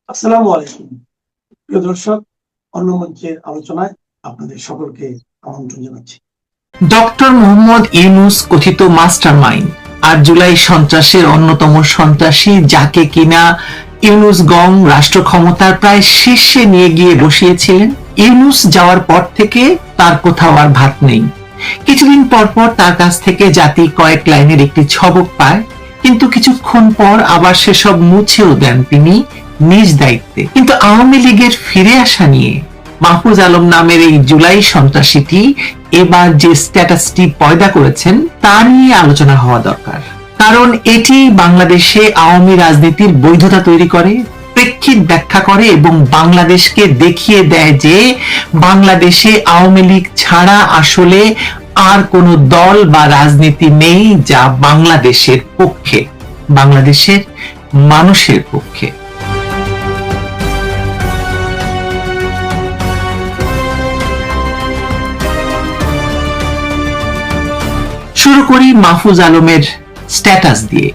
আসসালামু আলাইকুম প্রিয় দর্শক, অন্য মঞ্চের আলোচনায় আপনাদের সকলকে আমন্ত্রণ জানাচ্ছি। ডক্টর মোহাম্মদ ইউনূস কথিত মাস্টারমাইন্ড আর জুলাই সন্ত্রাসের অন্যতম সন্ত্রাসী, যাকে কিনা ইউনূস গং রাষ্ট্র ক্ষমতার প্রায় শীর্ষে নিয়ে গিয়ে বসিয়েছিলেন। ইউনূস যাওয়ার পর থেকে তার কোথাও আর ভাত নেই। কিছুদিন পর পর তার কাছ থেকে জাতি কয়েক লাইনের একটি ছবক পায়, কিন্তু কিছুক্ষণ পর আবার সেসব মুছেও দেন তিনি নিজ দায়িত্বে। কিন্তু আওয়ামী লীগের ফিরে আসা নিয়ে মাহফুজ আলম নামের এই জুলাই সন্ত্রাসীটি এবার যে স্ট্যাটাসটি পয়দা করেছেন তা নিয়ে আলোচনা হওয়া দরকার। কারণ এটি বাংলাদেশে আওয়ামী রাজনীতির বৈধতা তৈরি করে, প্রেক্ষিত ব্যাখ্যা করে এবং বাংলাদেশকে দেখিয়ে দেয় যে বাংলাদেশে আওয়ামী লীগ ছাড়া আসলে আর কোনো দল বা রাজনীতি নেই যা বাংলাদেশের পক্ষে, বাংলাদেশের মানুষের পক্ষে। শুরু করি মাহফুজ আলমের স্ট্যাটাস দিয়ে।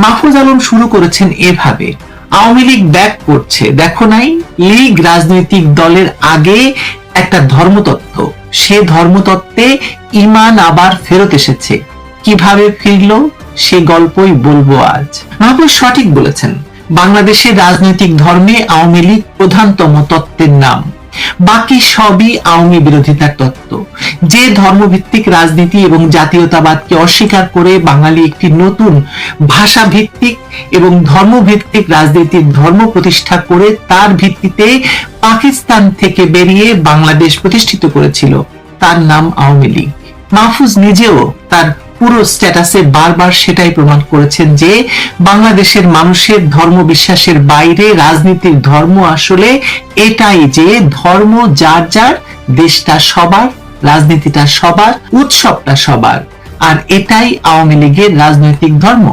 মাহফুজ আলম শুরু করেছেন এভাবে: আওয়ামী লীগ ব্যাক করছে, দেখো নাই? লীগ রাজনৈতিক দলের আগে একটা ধর্মতত্ত্ব, সে ধর্মতত্ত্বে ঈমান আবার ফেরত এসেছে। কিভাবে ফিরলো সে গল্পই বলবো আজ। মাহফুজ সঠিক বলেছেন, বাংলাদেশের রাজনৈতিক ধর্মে আওয়ামী লীগ প্রধানতম তত্ত্বের নাম, বাকি সবই আওয়ামী বিরোধিতার তত্ত্ব। যে ধর্মভিত্তিক রাজনীতি এবং জাতীয়তাবাদকে অস্বীকার করে বাঙালি একটি নতুন ভাষা ভিত্তিক এবং ধর্মভিত্তিক রাজনীতির ধর্ম প্রতিষ্ঠা করে তার ভিত্তিতে পাকিস্তান থেকে বেরিয়ে বাংলাদেশ প্রতিষ্ঠিত করেছিল, তার নাম আওয়ামী লীগ। মাহফুজ নিজেও তার পুরো স্ট্যাটাসে বারবার সেটাই প্রমাণ করেছেন যে বাংলাদেশের মানুষের ধর্ম বিশ্বাসের বাইরে রাজনীতির ধর্ম আসলে এটাই যে ধর্ম যার যার, দেশটা সবার, রাজনীতিটা সবার, উৎসবটা সবার। আর এটাই আওয়ামী লীগের রাজনৈতিক ধর্ম।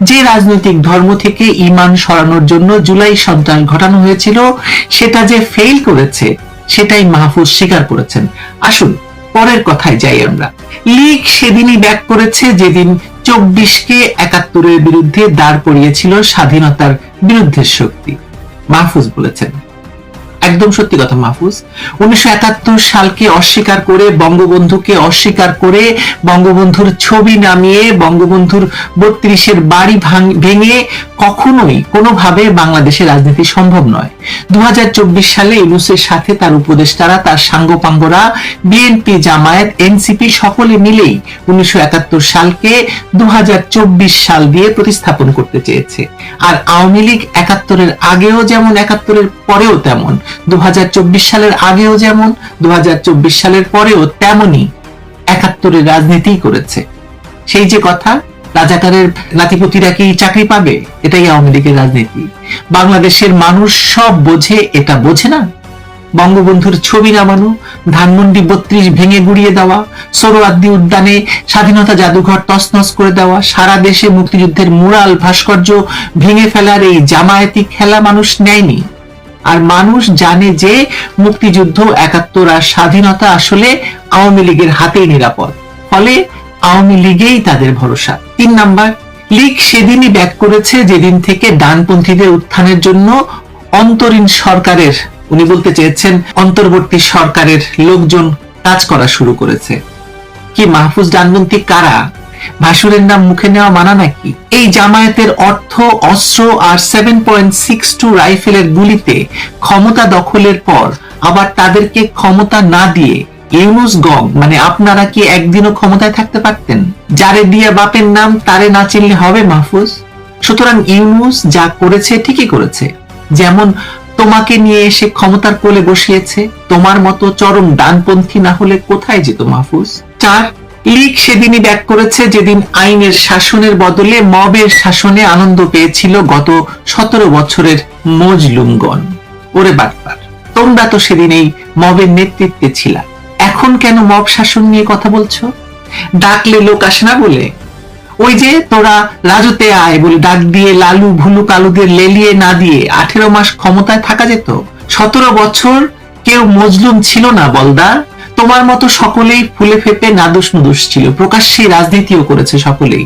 যে রাজনৈতিক ধর্ম থেকে ঈমান সরানোর জন্য জুলাই সন্ত্রাস ঘটানো হয়েছিল, সেটা যে ফেল করেছে সেটাই মাহফুজ স্বীকার করেছেন। আসুন পরের কথায় যাই আমরা। লীগ সেদিনই ব্যাক করেছে যেদিন ২৪কে ৭১-এর বিরুদ্ধে দাঁড় করিয়েছিল স্বাধীনতার বিরুদ্ধের শক্তি। মাহফুজ বলেছেন, একদম সত্যি কথা মাহফুজ। ১৯৭১ সালকে অস্বীকার করে, বঙ্গবন্ধুকে অস্বীকার করে, বঙ্গবন্ধুর ছবি নামিয়ে, বঙ্গবন্ধুর ৩২-এর বাড়ি ভেঙে কখনোই কোনোভাবে বাংলাদেশের রাজনীতি সম্ভব নয়। ২০২৪ সালে ইউনূসের সাথে তার উপদেষ্টারা, তার সাঙ্গপাঙ্গরা, বিএনপি, জামায়াত, এনসিপি সকলে মিলেই ১৯৭১ সালকে ২০২৪ সাল দিয়ে প্রতিস্থাপন করতে চেয়েছে। আর আওয়ামী লীগ ৭১-এর আগেও যেমন, ৭১-এর পরেও তেমন, ২০২৪ সালের আগেও যেমন, ২০২৪ সালের পরেও তেমনই ৭১-এর রাজনীতি করেছে। সেই যে কথা, রাজাকারের নাতিপুতিরা কি চাকরি পাবে, এটাই আওয়ামী লীগের রাজনীতি। বাংলাদেশের মানুষ সব বোঝে, এটা বোঝে না? বঙ্গবন্ধুর ছবি নামানো, ধানমন্ডি ৩২ ভেঙে গুড়িয়ে দেওয়া, সোহরাওয়ার্দী উদ্যানে স্বাধীনতা জাদুঘর তছনছ করে দেওয়া, সারা দেশে মুক্তিযুদ্ধের মুরাল ভাস্কর্য ভেঙে ফেলার এই জামায়াতি খেলা মানুষ নেয়নি। আর মানুষ জানে যে মুক্তিযুদ্ধ, ৭১ আর স্বাধীনতা আসলে আওয়ামী লীগের হাতেই নিরাপদ। ফলে আওয়ামী লীগেই তাদের ভরসা। ৩ নাম্বার, লীগ সেদিনই ব্যাক করেছে যেদিন থেকে ডানপন্থীদের উত্থানের জন্য অন্তরীণ সরকারের, উনি বলতে চেয়েছেন অন্তর্বর্তী সরকারের লোকজন কাজ করা শুরু করেছে। কি মাহফুজ ডানপন্থী কারা? ভাসুরের নাম মুখে নেওয়া মানা নাকি? এই জামায়াতের অর্থ, অস্ত্র আর 7.62 রাইফেলের গুলিতে ক্ষমতা দখলের পর আবার তাদেরকে ক্ষমতা না দিয়ে ইউনূস গং, মানে আপনারা কি একদিনও ক্ষমতায় থাকতে পারতেন? যারে দিয়ে বাপের নাম তারে না চিনলে হবে মাহফুজ? সুতরাং ইউনূস যা করেছে ঠিকই করেছে। যেমন তোমাকে নিয়ে এসে ক্ষমতার কোলে বসিয়েছে, তোমার মতো চরম ডানপন্থী না হলে কোথায় যেত মাহফুজ? ৪, লীগ সেদিনই ব্যাক করেছে যেদিন আইনের শাসনের বদলে মবের শাসনে আনন্দ পেয়েছিল গত ১৭ বছরের মজলুমগণ। ওরে বাটপার, তোমরা তো সেদিন এই মবের নেতৃত্বে ছিলা, এখন কেন মব শাসন নিয়ে কথা বলছো? ডাকলে লোক আসে না বলে? ওই যে তোরা রাজতে আয় বলে ডাক দিয়ে লালু ভুলু কালুদের লেলিয়ে না দিয়ে ১৮ মাস ক্ষমতায় থাকা যেত। ১৭ বছর কেউ মজলুম ছিল না বলদা। তোমার মতো সকলেই ফুলে ফেপে নাদুস নুদুস ছিল, প্রকাশ্যে রাজনীতিও করেছে সকলেই।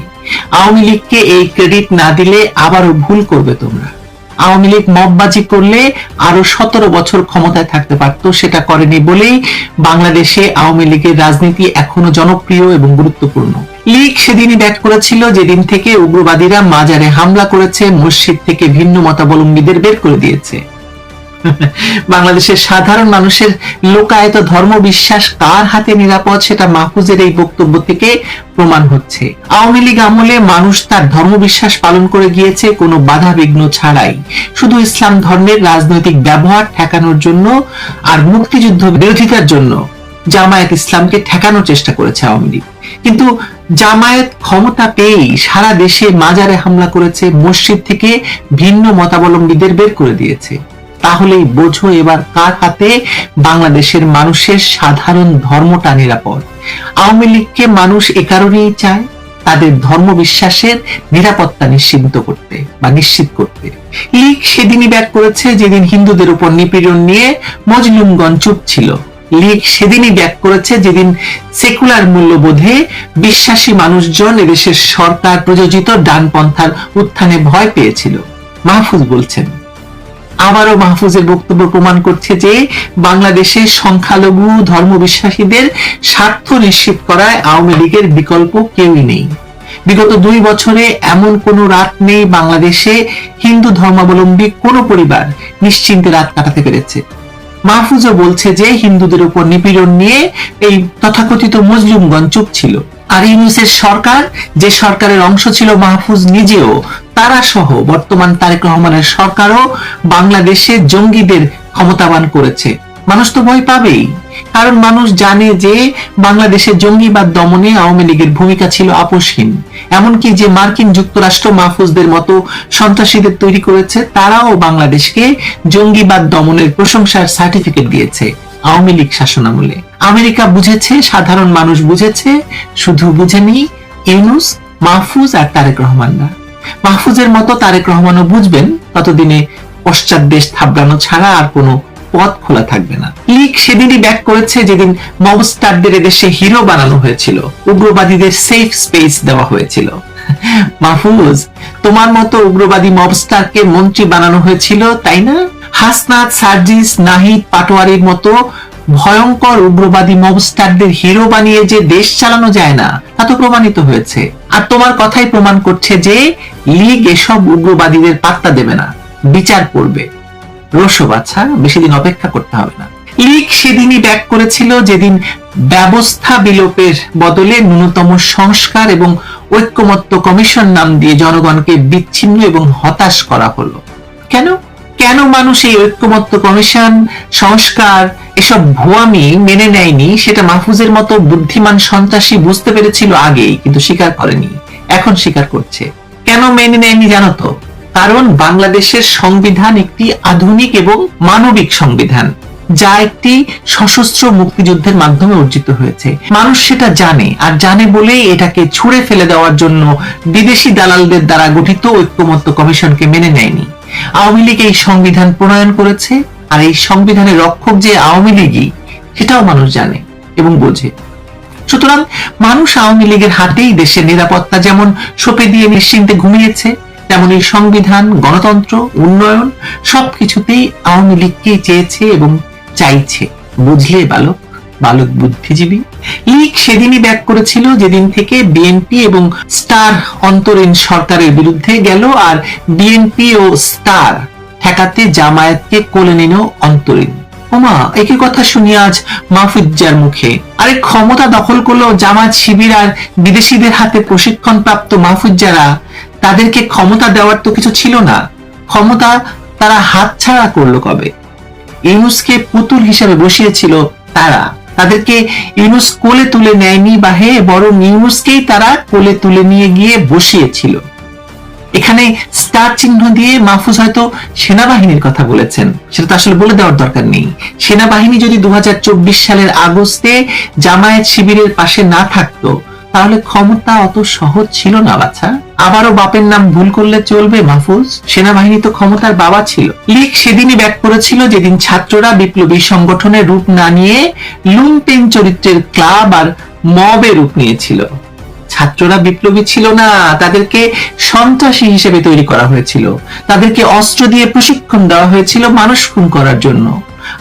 আওয়ামী লীগকে এই ক্রেডিট না দিলে আবারও ভুল করবে তোমরা। আওয়ামী লীগ মববাজি করলে আরো 17 বছর ক্ষমতায় থাকতে পারত, সেটা করেনি বলেই বাংলাদেশে আওয়ামী লীগের রাজনীতি এখনো জনপ্রিয় এবং গুরুত্বপূর্ণ। লীগ সেদিনই ব্যাট করেছিল যেদিন থেকে উগ্রবাদীরা মাজারে হামলা করেছে, মসজিদ থেকে ভিন্ন মতাবলম্বীদের বের করে দিয়েছে। বাংলাদেশের সাধারণ মানুষের লোকায়ত ধর্ম বিশ্বাস কার হাতে নিরাপদ সেটা মাহফুজের এই বক্তব্য থেকে প্রমাণ হচ্ছে। আওয়ামী লীগ আমলে মানুষ তার ধর্ম বিশ্বাস পালন করে গিয়েছে কোনো বাধা বিঘ্ন ছাড়াই, শুধু ইসলাম ধর্মের রাজনৈতিক ব্যবহার ঠেকানোর জন্য আর মুক্তিযুদ্ধ বিরোধিতার জন্য জামায়াত ইসলামকে ঠেকানোর চেষ্টা করেছে আওয়ামী লীগ। কিন্তু জামায়াত ক্ষমতা পেয়েই সারা দেশে মাজারে হামলা করেছে, মসজিদ থেকে ভিন্ন মতাবলম্বীদের বের করে দিয়েছে। তাহলেই বোঝো এবার কার হাতে বাংলাদেশের মানুষের সাধারণ ধর্মটা নিরাপদ। আওয়ামী লীগকে মানুষ এ কারণেই চায় তাদের ধর্ম বিশ্বাসের নিরাপত্তা নিশ্চিত করতে বা নিশ্চিত করতে। লীগ সেদিনই ব্যাট করেছে যেদিন হিন্দুদের উপর নিপীড়ন নিয়ে মজলুমগণ চুপ ছিল। লীগ সেদিনই ব্যাট করেছে যেদিন সেকুলার মূল্যবোধে বিশ্বাসী মানুষজন এদেশের সরকার প্রযোজিত ডানপন্থার উত্থানে ভয় পেয়েছিল। মাহফুজ বলছেন, আবারও মাহফুজের বক্তব্য প্রমাণ করছে যে বাংলাদেশের সংখ্যালঘু ধর্মবিশ্বাসীদের স্বার্থ নিশ্চিত করায় আওয়ামী লীগের বিকল্প কেউই নেই। বিগত 2 বছরে এমন কোনো রাত নেই বাংলাদেশে হিন্দু ধর্মাবলম্বী কোনো পরিবার নিশ্চিন্তে রাত কাটাতে পেরেছে। মাহফুজও বলছে যে হিন্দুদের উপর নিপীড়ন নিয়ে এই তথাকথিত মুসলিমগণ চুপ ছিল। আর ইউনূসের সরকার, যে সরকারের অংশ ছিল মাহফুজ নিজেও, তারা সহ বর্তমান তারেক রহমানের সরকারও বাংলাদেশে জঙ্গিদের ক্ষমতাবান করেছে। মানুষ তো ভয় পাবেই, কারণ মানুষ জানে যে বাংলাদেশে জঙ্গিবাদ দমনে আওয়ামী লীগের ভূমিকা ছিল আপোষহীন। এমনকি যে মার্কিন যুক্তরাষ্ট্র মাহফুজদের মতো সন্ত্রাসীদের তৈরি করেছে, তারাও বাংলাদেশকে জঙ্গিবাদ দমনের প্রশংসার সার্টিফিকেট দিয়েছে আওয়ামী লীগ শাসনামলে। আমেরিকা বুঝেছে, সাধারণ মানুষ বুঝেছে, শুধু বুঝেনি ইউনূস, মাহফুজ আর তারেক রহমানরা। মাহফুজের মতো তারেক রহমানও বুঝবেন, ততদিনে পশ্চাৎ দেশ থাবড়ানো ছাড়া আর কোনো পথ খোলা থাকবে না। লীগ সেদিনই ব্যাক করেছে যেদিন মবস্টারদের এদেশে হিরো বানানো হয়েছিল, উগ্রবাদীদের সেফ স্পেস দেওয়া হয়েছিল। মাহফুজ, তোমার মতো উগ্রবাদী মবস্টারকে মন্ত্রী বানানো হয়েছিল, তাই না? হাসনাত, সার্জিস, নাহিদ, পাটোয়ারির মতো ভয়ঙ্কর উগ্রবাদী মবস্টারদের হিরো বানিয়ে যে দেশ চালানো যায় না তা তো প্রমাণিত হয়েছে। আর তোমার কথাই প্রমাণ করছে যে লীগ এসব উগ্রবাদীদের পাত্তা দেবে না, বিচার করবে। রোশো বাছা, বেশি দিন অপেক্ষা করতে হবে না। লীগ সেদিনই ব্যাক করেছিল যেদিন ব্যবস্থা বিলোপের বদলে ন্যূনতম সংস্কার এবং ঐক্যমত্য কমিশন নাম দিয়ে জনগণকে বিচ্ছিন্ন এবং হতাশ করা হলো। কেন কেন মানুষ এই ঐক্যমত্য কমিশন, সংস্কার এসব ভুয়ামি মেনে নেয়নি সেটা মাহফুজের মতো বুদ্ধিমান সন্ত্রাসী বুঝতে পেরেছিল আগেই, কিন্তু স্বীকার করেনি, এখন স্বীকার করছে। কেন মেনে নেয়নি জানো তো? কারণ বাংলাদেশের সংবিধান একটি আধুনিক এবং মানবিক সংবিধান, যা একটি সশস্ত্র মুক্তিযুদ্ধের মাধ্যমে অর্জিত হয়েছে। মানুষ সেটা জানে, আর জানে বলেই এটাকে ছুঁড়ে ফেলে দেওয়ার জন্য বিদেশি দালালদের দ্বারা গঠিত ঐক্যমত্য কমিশনকে মেনে নেয়নি। আওয়ামী লীগ এই সংবিধান প্রণয়ন করেছে, আর এই সংবিধানের রক্ষক যে আওয়ামী লীগই, সেটাও মানুষ জানে এবং বোঝে। সুতরাং মানুষ আওয়ামী লীগের হাতেই দেশের নিরাপত্তা যেমন সঁপে দিয়ে নিশ্চিন্তে ঘুমিয়েছে, তেমন এই সংবিধান, গণতন্ত্র, উন্নয়ন সবকিছুতেই আওয়ামী লীগকে চেয়েছে এবং চাইছে। বুঝলে বালক, বালক বুদ্ধিজীবী। লীগ সেদিনই ব্যাক করেছিল যেদিন থেকে বিএনপি এবং স্টার অন্তরীণ সরকারের বিরুদ্ধে গেল, আর বিএনপি ও স্টার ঠেকাতে জামায়াতকে কোলে নিল অন্তরীণ। ওমা, একই কথা শুনি আজ মাহফুজ্জার মুখে। আরে ক্ষমতা দখল করলো জামায়াত, শিবির আর বিদেশিদের হাতে প্রশিক্ষণ প্রাপ্ত মাহফুজ্জারা, তাদেরকে ক্ষমতা দেওয়ার তো কিছু ছিল না। ক্ষমতা তারা হাতছাড়া করলো কবে? ইউনূসকে পুতুল হিসেবে বসিয়েছিল তারা, তাদেরকে ইউনূস কোলে তুলে নেয়নি বা হে, বরং ইউনূসকেই তারা কোলে তুলে নিয়ে গিয়ে বসিয়েছিল। এখানে স্টার চিহ্ন দিয়ে মাহফুজ হয়তো সেনাবাহিনীর কথা বলেছেন, সেটা তো আসলে বলে দেওয়ার দরকার নেই। সেনাবাহিনী যদি 2024 সালের আগস্টে জামায়াত শিবিরের পাশে না থাকতো, তাহলে ক্ষমতা অত সহজ ছিল না বাছা। আবারও বাপের নাম ভুল করলে চলবে মাহফুজ? সেনাবাহিনী তো ক্ষমতার বাবা ছিল। লীগ সেদিনই ব্যাক করেছিল যেদিন ছাত্ররা বিপ্লবী সংগঠনের রূপ না নিয়ে লুম্পেন চরিত্রের ক্লাব আর মবের রূপ নিয়েছিল। ছাত্ররা বিপ্লবী ছিল না, তাদেরকে সন্ত্রাসী হিসেবে তৈরি করা হয়েছিল, তাদেরকে অস্ত্র দিয়ে প্রশিক্ষণ দেওয়া হয়েছিল মানুষ খুন করার জন্য।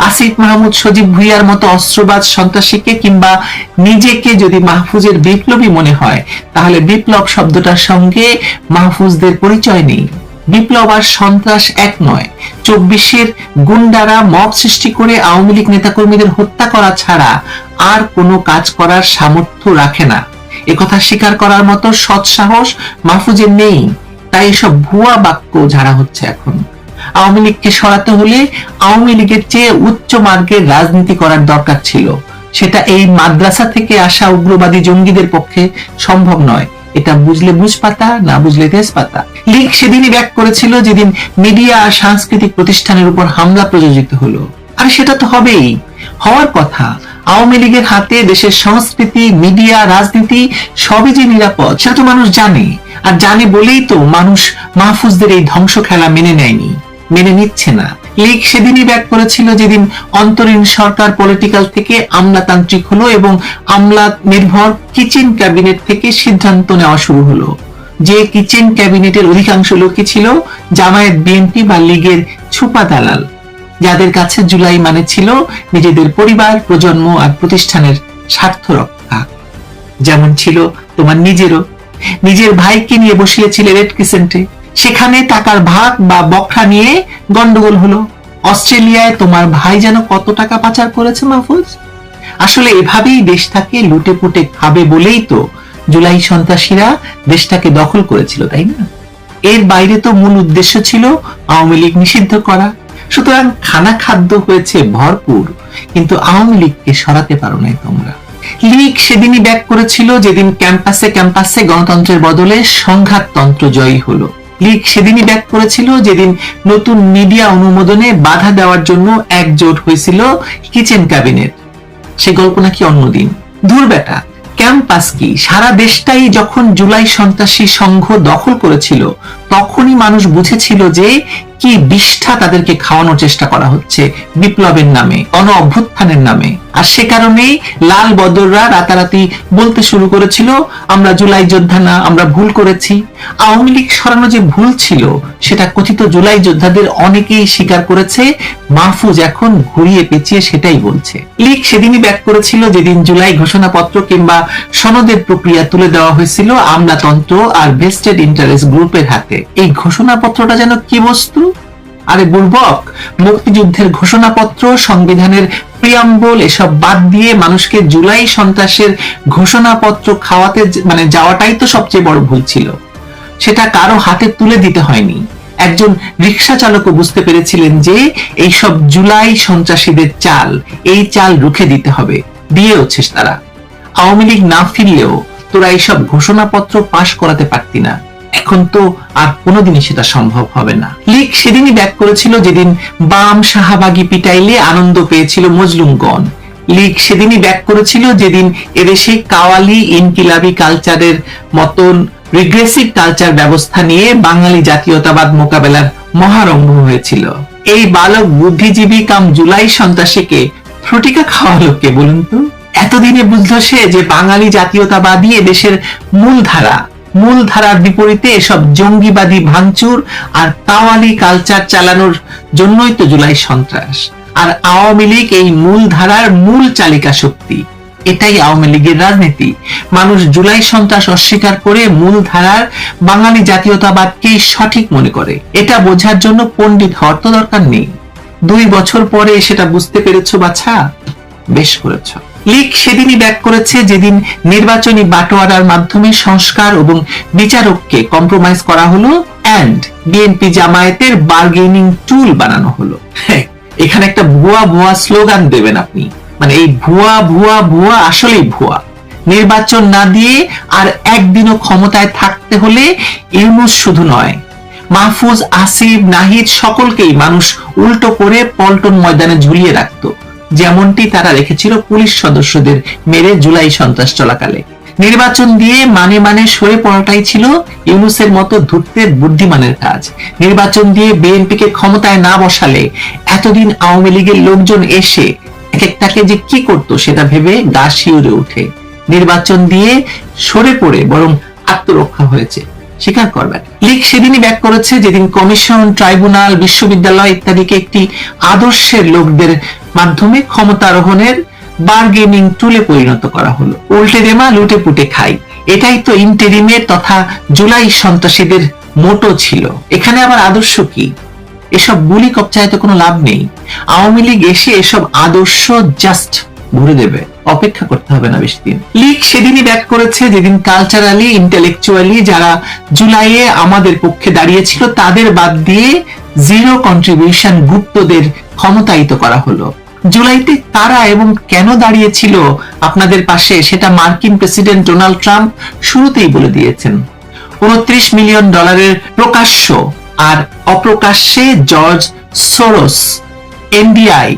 আসিফ মাহমুদ, সজীব ভুইয়ার মতো অস্ত্রবাজ সন্ত্রাসীকে কিংবা নিজেকে যদি মাহফুজের বিপ্লবী মনে হয়, তাহলে বিপ্লব শব্দটার সঙ্গে মাহফুজদের পরিচয় নেই। বিপ্লব আর সন্ত্রাস এক নয়। 24-এর গুন্ডারা মব সৃষ্টি করে আওয়ামী লীগ নেতাকর্মীদের হত্যা করা ছাড়া আর কোনো কাজ করার সামর্থ্য রাখে না। একথা স্বীকার করার মতো সৎ সাহস মাহফুজের নেই, তাই এসব ভুয়া বাক্য ঝাড়া হচ্ছে এখন। আওয়ামী লীগকে সরাতে হলে আওয়ামী লীগের চেয়ে উচ্চ মার্গের রাজনীতি করার দরকার ছিল। সেটা এই মাদ্রাসা থেকে আসা উগ্রবাদী জঙ্গিদের পক্ষে সম্ভব নয়। এটা বুঝলে বুঝপাতা, না বুঝলে তেজপাতা। লীগ সেদিনই ব্যাক করেছিল যেদিন মিডিয়া আর সাংস্কৃতিক প্রতিষ্ঠানের উপর হামলা প্রযোজিত হলো। আর সেটা তো হবেই, হওয়ার কথা। আওয়ামী লীগের হাতে দেশের সংস্কৃতি, মিডিয়া, রাজনীতি সবই যে নিরাপদ সেটা তো মানুষ জানে। আর জানে বলেই তো মানুষ মাহফুজদের এই ধ্বংস খেলা মেনে নেয়নি, মেনে নিচ্ছে না। লীগ সেদিনই ব্যাক করেছিল যেদিন অন্তরীণ সরকার পলিটিক্যাল থেকে আমলাতান্ত্রিক হলো এবং আমলা নির্ভর কিচেন ক্যাবিনেট থেকে সিদ্ধান্ত নেওয়া শুরু হলো। যে কিচেন ক্যাবিনেটের অধিকাংশ লোকই ছিল জামায়াত, বিএনপি বা লীগের ছুপা দালাল, যাদের কাছে জুলাই মানে ছিল নিজেদের পরিবার, প্রজন্ম আর প্রতিষ্ঠানের স্বার্থ রক্ষা। যেমন ছিল তোমার নিজেরও। নিজের ভাইকে নিয়ে বসিয়েছিলে রেড ক্রিসেন্টে, সেখানে টাকার ভাগ বা বকরা নিয়ে গন্ডগোল হলো। অস্ট্রেলিয়ায় তোমার ভাই যেন কত টাকা পাচার করেছে মাহফুজ। আসলে এভাবেই দেশটাকে লুটে পুটে খাবে বলেই তো জুলাই সন্ত্রাসীরা দেশটাকে দখল করেছিল, তাই না? এর বাইরে তো মূল উদ্দেশ্য ছিল আওয়ামী লীগ নিষিদ্ধ করা। সুতরাং খানা খাদ্য হয়েছে ভরপুর, কিন্তু আওয়ামী লীগকে সরাতে পারো নাই তোমরা। লীগ সেদিনই ব্যাক করেছিল যেদিন ক্যাম্পাসে ক্যাম্পাসে গণতন্ত্রের বদলে সংঘাততন্ত্র জয়ী হলো। লীগ সেদিনই ব্যাক করেছিল যেদিন নতুন মিডিয়া অনুমোদনে বাধা দেওয়ার জন্য একজোট হয়েছিল কিচেন ক্যাবিনেট। সে গল্প নাকি অন্যদিন। দূর বেটা, ক্যাম্পাস কি? সারা দেশটাই যখন জুলাই সন্ত্রাসী সংঘ দখল করেছিল তখনই মানুষ বুঝেছিল যে কি বিষ্ঠা তাদেরকে খাওয়ানোর চেষ্টা করা হচ্ছে বিপ্লবের নামে, গণ অভ্যুত্থানের নামে। আর সে কারণেই লাল বদররা রাতারাতি বলতে শুরু করেছিল, আমরা জুলাই যোদ্ধা না, আমরা ভুল করেছি। আওয়ামী লীগ সরানো যে ভুল ছিল সেটা কথিত জুলাই যোদ্ধাদের অনেকেই স্বীকার করেছে। মাহফুজ এখন ঘুরিয়ে পেঁচিয়ে সেটাই বলছে। লীগ সেদিনই ব্যাক করেছিল যেদিন জুলাই ঘোষণাপত্র কিংবা সনদের প্রক্রিয়া তুলে দেওয়া হয়েছিল আমলাতন্ত্র আর ভেস্টেড ইন্টারেস্ট গ্রুপের হাতে। এই ঘোষণাপত্রটা যেন কি বস্তু? আরে বুর্বক, মুক্তিযুদ্ধের ঘোষণাপত্র, সংবিধানের প্রিয়াম্বল এসব বাদ দিয়ে মানুষকে জুলাই সন্ত্রাসের ঘোষণাপত্র খাওয়াতে যাওয়াটাই তো সবচেয়ে বড় ভুল ছিল। সেটা কারো হাতে তুলে দিতে হয়নি। একজন রিক্সা চালকও বুঝতে পেরেছিলেন যে এইসব জুলাই সন্ত্রাসীদের চাল, এই চাল রুখে দিতে হবে। দিয়েওছিস তারা। আওয়ামী লীগ না ফিরলেও তোরা এইসব ঘোষণাপত্র পাশ করাতে পারতি না। এখন তো আর কোনোদিনই সেটা সম্ভব হবে না। লীগ সেদিনই ব্যাক করেছিল যেদিন বাম শাহবাগী পিটাইলে আনন্দ পেয়েছিল মজলুমগণ। লীগ সেদিনই ব্যাক করেছিল যেদিন এদেশে কাওয়ালি ইনকিলাবি কালচারের মতন রিগ্রেসিভ কালচার ব্যবস্থা নিয়ে বাঙালি জাতীয়তাবাদ মোকাবেলার মহারম্ভ হয়েছিল। এই বালক বুদ্ধিজীবী কাম জুলাই সন্ত্রাসীকে ফ্রুটিকা খাওয়ালো কে বলুন তো? এতদিনে বুঝলো সে যে বাঙালি জাতীয়তাবাদী এদেশের মূলধারার বিপরীতে এসব জঙ্গিবাদী ভাঙচুর আর কাওয়ালি কালচার চালানোর জন্যই তো জুলাই সন্ত্রাস। আর আওয়ামী লীগ এই মূলধারার মূল চালিকা শক্তি। এটাই আওয়ামী লীগের রাজনীতি। মানুষ জুলাই সন্ত্রাস অস্বীকার করে মূলধারার বাঙালি জাতীয়তাবাদকেই সঠিক মনে করে। এটা বোঝার জন্য পণ্ডিত হওয়ার তো দরকার নেই। 2 বছর পরে সেটা বুঝতে পেরেছো বাছা? বেশ করেছ। লীগ সেদিনই ব্যাক করেছে যেদিন নির্বাচনী বাটোয়ারার মাধ্যমে সংস্কার এবং বিচারককে কম্প্রোমাইজ করা হলো এন্ড বিএনপি জামায়াতের বার্গেনিং টুল বানানো হলো। এখানে একটা ভুয়া স্লোগান দেবেন আপনি। এই ভুয়া আসলেই ভুয়া। নির্বাচন না দিয়ে আর একদিনও ক্ষমতায় থাকতে হলে ইউনূস শুধু নয়, মাহফুজ, আসিফ, নাহিদ সকলকেই মানুষ উল্টো করে পল্টন ময়দানে ঝুলিয়ে রাখতো, যেমনটি তারা রেখেছিল পুলিশ সদস্যদের মেরে জুলাই সন্ত্রাস চলাকালে। নির্বাচন দিয়ে মানে সরে পড়াটাই ছিল ইউনূসের মতো ধূর্তের বুদ্ধিমানের কাজ। নির্বাচন দিয়ে বিএনপিকে ক্ষমতায় না বসালে এতদিন আওয়ামী লীগের লোকজন এসে এক একটাকে যে কি করতো সেটা ভেবে গা শিউরে উঠে। নির্বাচন দিয়ে সরে পড়ে বরং আত্মরক্ষা হয়েছে, স্বীকার করবেন। লীগ সেদিনই ব্যাক করেছে যেদিন কমিশন, ট্রাইব্যুনাল, বিশ্ববিদ্যালয় ইত্যাদিকে একটি আদর্শের লোকদের মাধ্যমে ক্ষমতারোহণের বার্গেনিং টুলে পরিণত করা হলো। উল্টে দেমা লুটে পুটে খাই, এটাই তো ইন্টেরিমের তথা জুলাই সন্ত্রাসীদের মোটো ছিল। এখানে আবার আদর্শ কি? এসব বুলি কপচায় তো কোনো লাভ নেই। আওয়ামী লীগ এসে এসব আদর্শ জাস্ট ভরে দেবে, অপেক্ষা করতে হবে না বেশি দিন। লীগ সেদিনই ব্যাক করেছে যেদিন কালচারালি, ইন্টেলেকচুয়ালি যারা জুলাইয়ে আমাদের পক্ষে দাঁড়িয়েছিল তাদের বাদ দিয়ে জিরো কন্ট্রিবিউশন গুপ্তদের ক্ষমতায়িত করা হলো। জুলাইতে কারা এবং কেন দাঁড়িয়েছিল আপনাদের পাশে সেটা মার্কিন প্রেসিডেন্ট ডোনাল্ড ট্রাম্প শুরুতেই বলে দিয়েছেন। $29 মিলিয়ন প্রকাশ্য আর অপ্রকাশ্যে জর্জ সোরস, এনডিআই,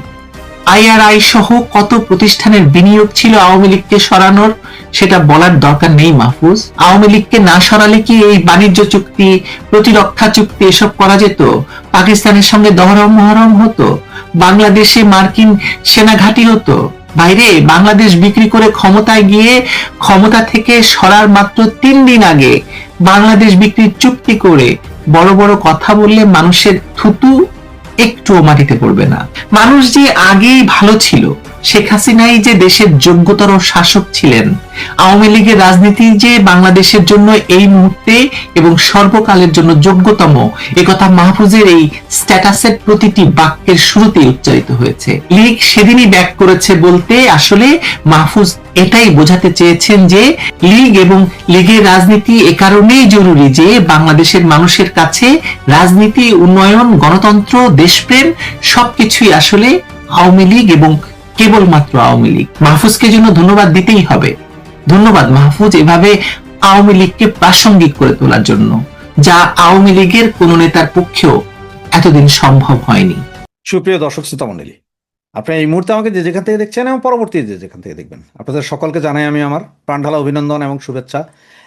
আইআরআই সহ কত প্রতিষ্ঠানের বিনিয়োগ ছিল আওয়ামী লীগকে সরানোর, সেটা বলার দরকার নেই মাহফুজ। আওয়ামী লীগকে না সরালে কি এই বাণিজ্য চুক্তি, প্রতিরক্ষা চুক্তি এসব করা যেত? পাকিস্তানের সঙ্গে দহরম মহরম হতো, বাংলাদেশে মার্কিন সেনাঘাঁটি হতো। বাইরে বাংলাদেশ বিক্রি করে ক্ষমতায় গিয়ে ক্ষমতা থেকে সরার মাত্র 3 দিন আগে বাংলাদেশ বিক্রির চুক্তি করে বড় বড় কথা বললে মানুষের থুতু একটুও মাটিতে পড়বে না। মানুষ যে আগেই ভালো ছিল, শেখ হাসিনাই যে দেশের যোগ্যতর শাসক ছিলেন, আওয়ামী লীগের রাজনীতি যে বাংলাদেশের জন্য এই মুহূর্তে এবং সর্বকালের জন্য যোগ্যতম, একথা মাহফুজের এই স্ট্যাটাসের প্রতিটি বাক্যের শুরুতেই উচ্চারিত হয়েছে। লীগ সেদিনই ব্যাক করেছে বলতে আসলে মাহফুজ এটাই বোঝাতে চেয়েছেন যে লীগ এবং লীগের রাজনীতি এ কারণেই জরুরি যে বাংলাদেশের মানুষের কাছে রাজনীতি, উন্নয়ন, গণতন্ত্র, দেশপ্রেম সবকিছুই আসলে আওয়ামী লীগ এবং কেবলমাত্র আওয়ামী লীগ। মাহফুজকে জন্য ধন্যবাদ দিতেই হবে। ধন্যবাদ মাহফুজ, এভাবে আওয়ামী লীগকে প্রাসঙ্গিক করে তোলার জন্য, যা আওয়ামী লীগের কোন নেতার পক্ষেও এতদিন সম্ভব হয়নি। সুপ্রিয় দর্শক শ্রোতা মণ্ডলী, আপনি এই মুহূর্তে আমাকে যে যেখান থেকে দেখছেন এবং পরবর্তী যে যেখান থেকে দেখবেন, আপনাদের সকলকে জানাই আমি আমার প্রাণঢালা অভিনন্দন এবং শুভেচ্ছা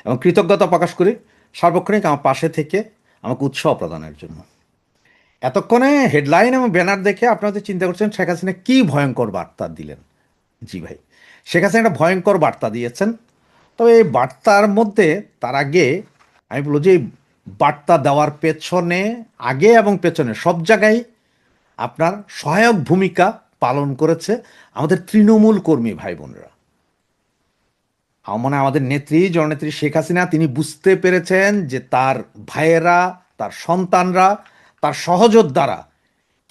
এবং কৃতজ্ঞতা প্রকাশ করি সার্বক্ষণিক আমার পাশে থেকে আমাকে উৎসাহ প্রদানের জন্য। এতক্ষণে হেডলাইন এবং ব্যানার দেখে আপনারা চিন্তা করছেন শেখ হাসিনা কী ভয়ঙ্কর বার্তা দিলেন। জি ভাই, শেখ হাসিনা একটা ভয়ঙ্কর বার্তা দিয়েছেন। তবে এই বার্তার মধ্যে তার আগে আমি বলবো যে বার্তা দেওয়ার পেছনে, আগে এবং পেছনে সব জায়গায় আপনার সহায়ক ভূমিকা পালন করেছে আমাদের তৃণমূল কর্মী ভাই বোনরা। মানে আমাদের নেত্রী, জননেত্রী শেখ হাসিনা তিনি বুঝতে পেরেছেন যে তার ভাইয়েরা, তার সন্তানরা, তার সহযোদ্ধারা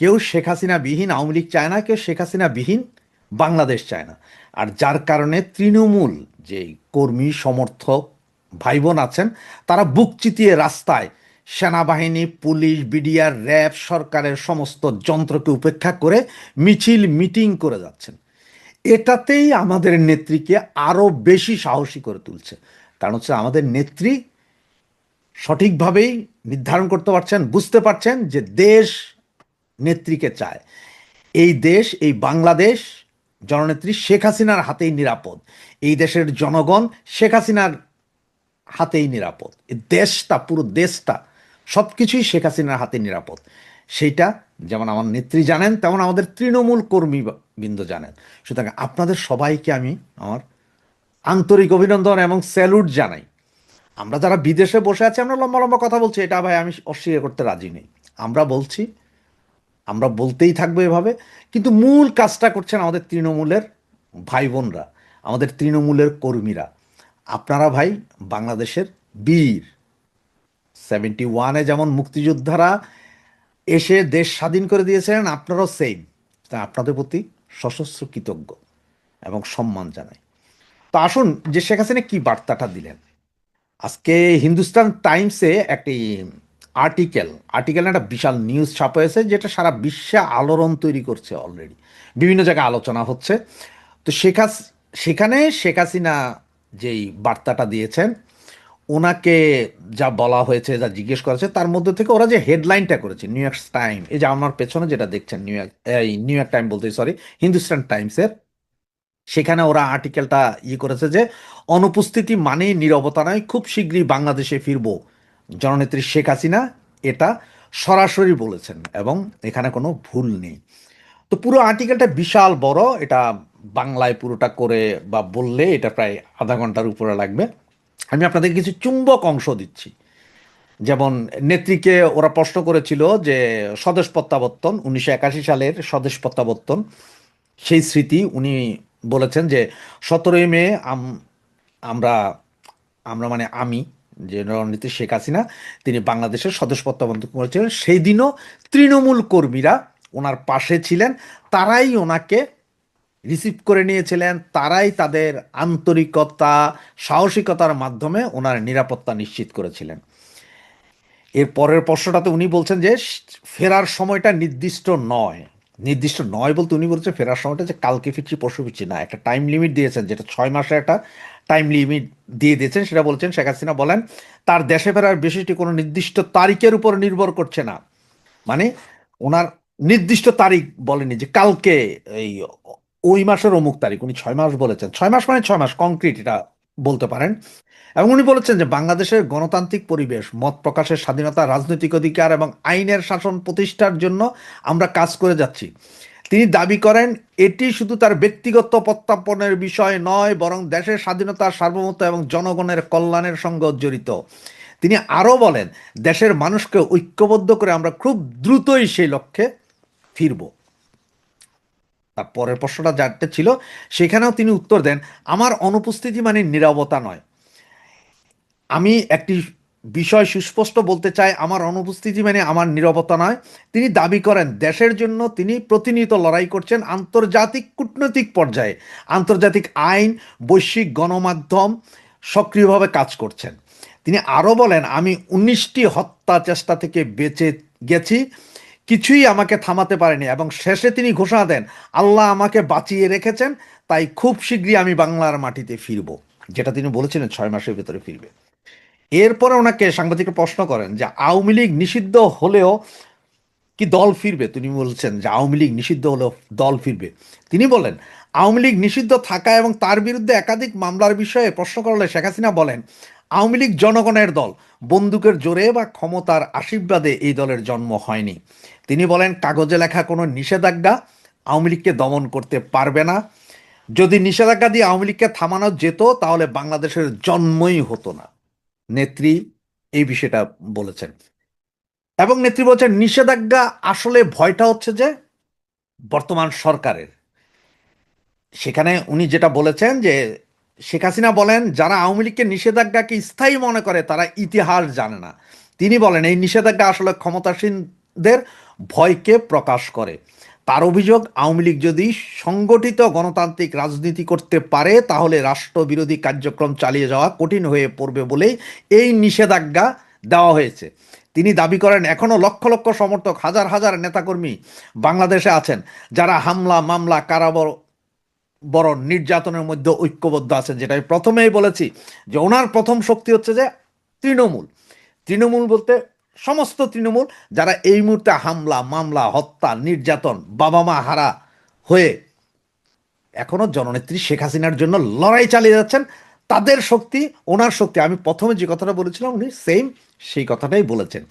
কেউ শেখ হাসিনা বিহীন আওয়ামী লীগ চায় না, কেউ শেখ হাসিনা বিহীন বাংলাদেশ চায় না। আর যার কারণে তৃণমূল যে কর্মী সমর্থক ভাই বোন আছেন তারা বুক চিতিয়ে রাস্তায় সেনাবাহিনী, পুলিশ, বিডিআর, র্যাব, সরকারের সমস্ত যন্ত্রকে উপেক্ষা করে মিছিল, মিটিং করে যাচ্ছেন। এটাতেই আমাদের নেত্রীকে আরও বেশি সাহসী করে তুলছে। কারণ হচ্ছে আমাদের নেত্রী সঠিকভাবেই নির্ধারণ করতে পারছেন, বুঝতে পারছেন যে দেশ নেত্রীকে চায়। এই দেশ, এই বাংলাদেশ জননেত্রী শেখ হাসিনার হাতেই নিরাপদ। এই দেশের জনগণ শেখ হাসিনার হাতেই নিরাপদ। এই দেশটা, পুরো দেশটা, সব কিছুই শেখ হাসিনার হাতে নিরাপদ। সেইটা যেমন আমার নেত্রী জানেন, তেমন আমাদের তৃণমূল কর্মীবৃন্দ জানেন। সুতরাং আপনাদের সবাইকে আমি আমার আন্তরিক অভিনন্দন এবং স্যালুট জানাই। আমরা যারা বিদেশে বসে আছি, আমরা লম্বা লম্বা কথা বলছি, এটা ভাই আমি অস্বীকার করতে রাজি নেই। আমরা বলছি, আমরা বলতেই থাকবো এভাবে, কিন্তু মূল কাজটা করছেন আমাদের তৃণমূলের ভাই বোনরা, আমাদের তৃণমূলের কর্মীরা। আপনারা ভাই বাংলাদেশের বীর। 71-এ যেমন মুক্তিযোদ্ধারা এসে দেশ স্বাধীন করে দিয়েছিলেন, আপনারাও সেম। তাই আপনাদের প্রতি সশস্ত্র কৃতজ্ঞ এবং সম্মান জানাই। তো আসুন যে শেখ হাসিনা কি বার্তাটা দিলেন। আজকে হিন্দুস্তান টাইমসে একটি আর্টিকেল একটা বিশাল নিউজ ছাপা হয়েছে, যেটা সারা বিশ্বে আলোড়ন তৈরি করছে। অলরেডি বিভিন্ন জায়গায় আলোচনা হচ্ছে। তো সেখানে শেখ হাসিনা যেই বার্তাটা দিয়েছেন, ওনাকে যা বলা হয়েছে, যা জিজ্ঞেস করা হয়েছে, তার মধ্যে থেকে ওরা যে হেডলাইনটা করেছে নিউ ইয়র্ক টাইম, এই যে আমার পেছনে যেটা দেখছেন নিউ ইয়র্ক টাইম বলতে হিন্দুস্তান টাইমসের, সেখানে ওরা আর্টিকেলটা করেছে যে অনুপস্থিতি মানেই নীরবতা নয়, খুব শীঘ্রই বাংলাদেশে ফিরব জননেত্রী শেখ হাসিনা, এটা সরাসরি বলেছেন এবং এখানে কোনো ভুল নেই। তো পুরো আর্টিকেলটা বিশাল বড়, এটা বাংলায় পুরোটা করে বা বললে এটা প্রায় আধা ঘন্টার উপরে লাগবে। আমি আপনাদের কিছু চুম্বক অংশ দিচ্ছি। যেমন নেত্রীকে ওরা প্রশ্ন করেছিল যে স্বদেশ প্রত্যাবর্তন, 1981 সালের স্বদেশ প্রত্যাবর্তন সেই স্মৃতি উনি বলেছেন যে 17ই মে আমরা আমরা মানে আমি যে রণনীতি শেখ হাসিনা তিনি বাংলাদেশের স্বদেশ প্রত্যাবর্তন করেছিলেন, সেই দিনও তৃণমূল কর্মীরা ওনার পাশে ছিলেন, তারাই ওনাকে রিসিভ করে নিয়েছিলেন, তারাই তাদের আন্তরিকতা সাহসিকতার মাধ্যমে ওনার নিরাপত্তা নিশ্চিত করেছিলেন। এর পরের প্রশ্নটাতে উনি বলছেন যে ফেরার সময়টা নির্দিষ্ট নয়। নির্দিষ্ট নয় বলতে উনি বলছেন ফেরার সময়টা যে কালকে ফিরছি পরশু ফিরছি না, একটা টাইম লিমিট দিয়েছেন, যেটা 6 মাসের একটা টাইম লিমিট দিয়ে দিয়েছেন। সেটা বলছেন শেখ হাসিনা বলেন তার দেশে ফেরার বিষয়টি কোনো নির্দিষ্ট তারিখের উপর নির্ভর করছে না। মানে ওনার নির্দিষ্ট তারিখ বলেনি যে কালকে এই ওই মাসের অমুক তারিখ, উনি 6 মাস বলেছেন। 6 মাস মানে 6 মাস কংক্রিট, এটা বলতে পারেন। এবং উনি বলেছেন যে বাংলাদেশের গণতান্ত্রিক পরিবেশ, মত প্রকাশের স্বাধীনতা, রাজনৈতিক অধিকার এবং আইনের শাসন প্রতিষ্ঠার জন্য আমরা কাজ করে যাচ্ছি। তিনি দাবি করেন এটি শুধু তার ব্যক্তিগত প্রত্যাপনের বিষয় নয়, বরং দেশের স্বাধীনতা, সার্বভৌমত্ব এবং জনগণের কল্যাণের সঙ্গে জড়িত। তিনি আরও বলেন দেশের মানুষকে ঐক্যবদ্ধ করে আমরা খুব দ্রুতই সেই লক্ষ্যে ফিরব। তার পরের প্রশ্নটা যাতে ছিল সেখানেও তিনি উত্তর দেন আমার অনুপস্থিতি মানে নীরবতা নয়। আমি একটি বিষয় সুস্পষ্ট বলতে চাই, আমার অনুপস্থিতি মানে আমার নীরবতা নয়। তিনি দাবি করেন দেশের জন্য তিনি প্রতিনিয়ত লড়াই করছেন আন্তর্জাতিক কূটনৈতিক পর্যায়ে, আন্তর্জাতিক আইন, বৈশ্বিক গণমাধ্যম সক্রিয়ভাবে কাজ করছেন। তিনি আরও বলেন আমি 19টি হত্যা চেষ্টা থেকে বেঁচে গেছি, কিছুই আমাকে থামাতে পারেনি। এবং শেষে তিনি ঘোষণা দেন আল্লাহ আমাকে বাঁচিয়ে রেখেছেন, তাই খুব শীঘ্রই আমি বাংলার মাটিতে ফিরব, যেটা তিনি বলেছিলেন 6 মাসের ভেতরে ফিরবে। এরপরে ওনাকে সাংবাদিকরা প্রশ্ন করেন যে আওয়ামী লীগ নিষিদ্ধ হলেও কি দল ফিরবে। তিনি বলছেন যে আওয়ামী লীগ নিষিদ্ধ হলেও দল ফিরবে। তিনি বলেন আওয়ামী লীগ নিষিদ্ধ থাকা এবং তার বিরুদ্ধে একাধিক মামলার বিষয়ে প্রশ্ন করলে শেখ হাসিনা বলেন আওয়ামী লীগ জনগণের দল, বন্দুকের জোরে বা ক্ষমতার আশীর্বাদে এই দলের জন্ম হয়নি। তিনি বলেন কাগজে লেখা কোনো নিষেধাজ্ঞা আওয়ামী লীগকে দমন করতে পারবে না। যদি নিষেধাজ্ঞা দিয়ে আওয়ামী লীগকে থামানো যেত তাহলে বাংলাদেশের জন্মই হতো না। নেত্রী এই বিষয়টা বলেছেন। এবং নেত্রী বলছেন নিষেধাজ্ঞা আসলে ভয়টা হচ্ছে যে বর্তমান সরকারের। সেখানে উনি যেটা বলেছেন যে শেখ হাসিনা বলেন যারা আওয়ামী লীগকে নিষেধাজ্ঞাকে স্থায়ী মনে করে তারা ইতিহাস জানে না। তিনি বলেন এই নিষেধাজ্ঞা আসলে ক্ষমতাসীনদের ভয়কে প্রকাশ করে। তার অভিযোগ আওয়ামী লীগ যদি সংগঠিত গণতান্ত্রিক রাজনীতি করতে পারে তাহলে রাষ্ট্রবিরোধী কার্যক্রম চালিয়ে যাওয়া কঠিন হয়ে পড়বে বলেই এই নিষেধাজ্ঞা দেওয়া হয়েছে। তিনি দাবি করেন এখনও লক্ষ লক্ষ সমর্থক, হাজার হাজার নেতাকর্মী বাংলাদেশে আছেন যারা হামলা, মামলা, কারাবরণ, নির্যাতনের মধ্যে ঐক্যবদ্ধ আছেন। যেটা আমি প্রথমেই বলেছি যে ওনার প্রথম শক্তি হচ্ছে যে তৃণমূল। তৃণমূল বলতে সমস্ত তৃণমূল যারা এই মুহূর্তে হামলা, মামলা, হত্যা, নির্যাতন, বাবা মা হারা হয়ে এখনো জননেত্রী শেখ হাসিনার জন্য লড়াই চালিয়ে যাচ্ছেন, তাদের শক্তি, ওনার শক্তি। আমি প্রথমে যে কথাটা বলেছিলাম উনি সেম সেই কথাটাই বলেছেন।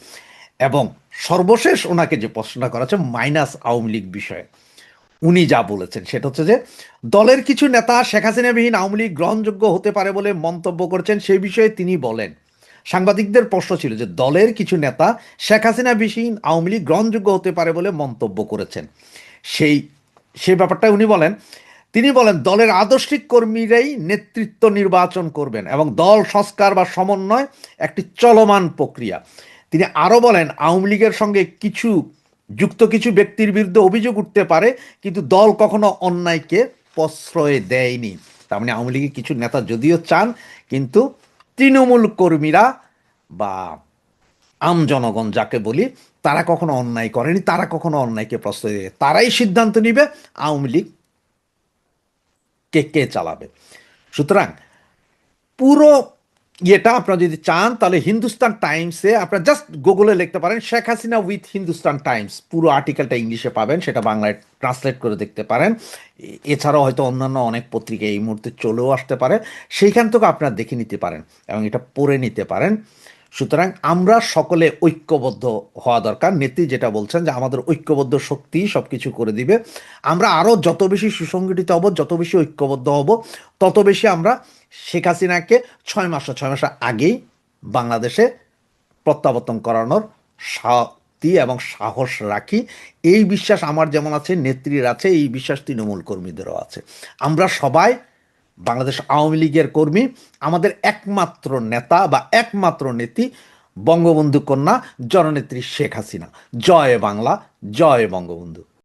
এবং সর্বশেষ ওনাকে যে প্রশ্নটা করা হচ্ছে মাইনাস আওয়ামী লীগ বিষয়ে, উনি যা বলেছেন সেটা হচ্ছে যে দলের কিছু নেতা শেখ হাসিনাবিহীন আওয়ামী লীগ গ্রহণযোগ্য হতে পারে বলে মন্তব্য করেছেন। সেই বিষয়ে তিনি বলেন সাংবাদিকদের প্রশ্ন ছিল যে দলের কিছু নেতা শেখ হাসিনাবিহীন আওয়ামী লীগ গ্রহণযোগ্য হতে পারে বলে মন্তব্য করেছেন। সেই ব্যাপারটা উনি বলেন। তিনি বলেন দলের আদর্শিক কর্মীরাই নেতৃত্ব নির্বাচন করবেন এবং দল সংস্কার বা সমন্বয় একটি চলমান প্রক্রিয়া। তিনি আরও বলেন আওয়ামী লীগের সঙ্গে যুক্ত কিছু ব্যক্তির বিরুদ্ধে অভিযোগ উঠতে পারে, কিন্তু দল কখনো অন্যায়কে প্রশ্রয় দেয়নি। তার মানে আওয়ামী লীগের কিছু নেতা যদিও চান, কিন্তু তৃণমূল কর্মীরা বা আম জনগণ যাকে বলি তারা কখনো অন্যায় করেনি, তারা কখনো অন্যায়কে প্রশ্রয় দেয়। তারাই সিদ্ধান্ত নিবে আওয়ামী লীগ কে চালাবে। সুতরাং পুরো এটা আপনারা যদি চান তাহলে হিন্দুস্তান টাইমসে আপনারা জাস্ট গুগলে লিখতে পারেন শেখ হাসিনা উইথ হিন্দুস্তান টাইমস, পুরো আর্টিকেলটা ইংলিশে পাবেন, সেটা বাংলায় ট্রান্সলেট করে দেখতে পারেন। এছাড়াও হয়তো অন্যান্য অনেক পত্রিকা এই মুহূর্তে চলেও আসতে পারে, সেইখান থেকে আপনারা দেখে নিতে পারেন এবং এটা পড়ে নিতে পারেন। সুতরাং আমরা সকলে ঐক্যবদ্ধ হওয়া দরকার। নেত্রী যেটা বলছেন যে আমাদের ঐক্যবদ্ধ শক্তি সবকিছু করে দিবে। আমরা আরো যত বেশি সুসংগঠিত হব, যত বেশি ঐক্যবদ্ধ হব, তত বেশি আমরা শেখ হাসিনাকে 6 মাস আগেই বাংলাদেশে প্রত্যাবর্তন করানোর শক্তি এবং সাহস রাখি। এই বিশ্বাস আমার যেমন আছে, নেত্রীর আছে, এই বিশ্বাস তৃণমূল কর্মীদেরও আছে। আমরা সবাই বাংলাদেশ আওয়ামী লীগের কর্মী। আমাদের একমাত্র নেতা বা একমাত্র নেত্রী বঙ্গবন্ধু কন্যা জননেত্রী শেখ হাসিনা। জয় বাংলা, জয় বঙ্গবন্ধু।